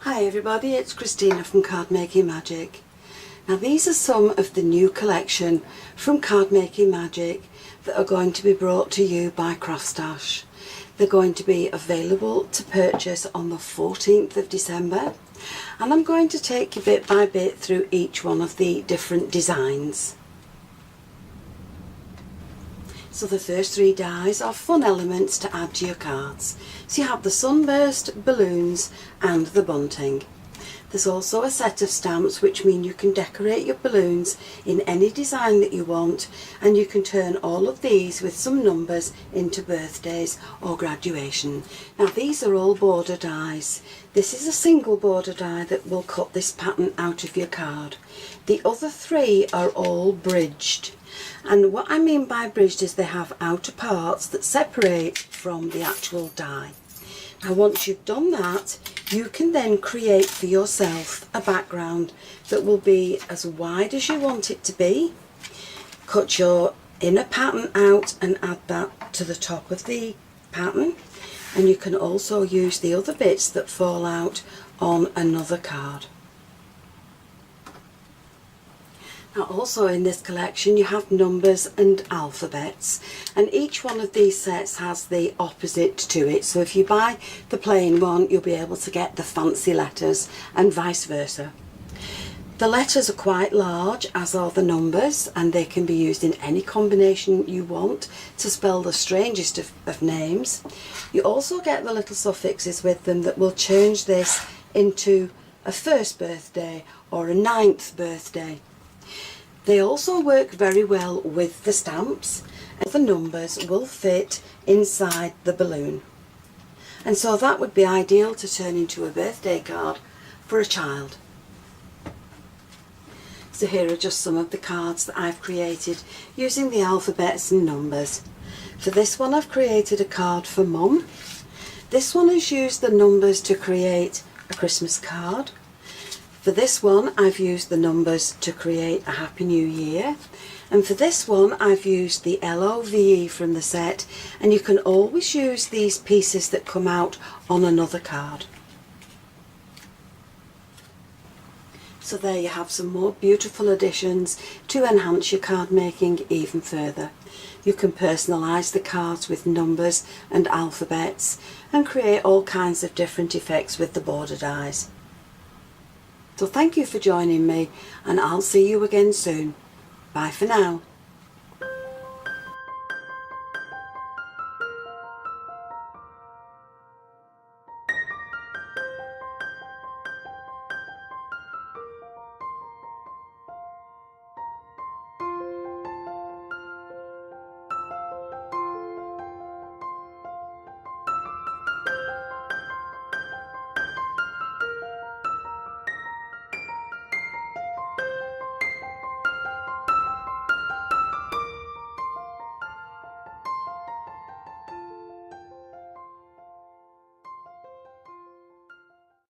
Hi everybody, it's Christina from Card Making Magic. Now these are some of the new collection from Card Making Magic that are going to be brought to you by Craftstash. They're going to be available to purchase on the 14th of December, and I'm going to take you bit by bit through each one of the different designs. So the first three dies are fun elements to add to your cards. So you have the sunburst, balloons and the bunting. There's also a set of stamps which mean you can decorate your balloons in any design that you want, and you can turn all of these with some numbers into birthdays or graduation. Now these are all border dies. This is a single border die that will cut this pattern out of your card. The other three are all bridged. And what I mean by bridged is they have outer parts that separate from the actual die. Now once you've done that, you can then create for yourself a background that will be as wide as you want it to be. Cut your inner pattern out and add that to the top of the pattern, and you can also use the other bits that fall out on another card. Now also in this collection you have numbers and alphabets, and each one of these sets has the opposite to it. So if you buy the plain one, you'll be able to get the fancy letters and vice versa. The letters are quite large, as are the numbers, and they can be used in any combination you want to spell the strangest of names. You also get the little suffixes with them that will change this into a first birthday or a 9th birthday. They also work very well with the stamps, and the numbers will fit inside the balloon. And so that would be ideal to turn into a birthday card for a child. So here are just some of the cards that I've created using the alphabets and numbers. For this one I've created a card for Mum. This one has used the numbers to create a Christmas card. For this one I've used the numbers to create a Happy New Year, and for this one I've used the LOVE from the set, and you can always use these pieces that come out on another card. So there you have some more beautiful additions to enhance your card making even further. You can personalise the cards with numbers and alphabets and create all kinds of different effects with the border dies. So thank you for joining me, and I'll see you again soon. Bye for now.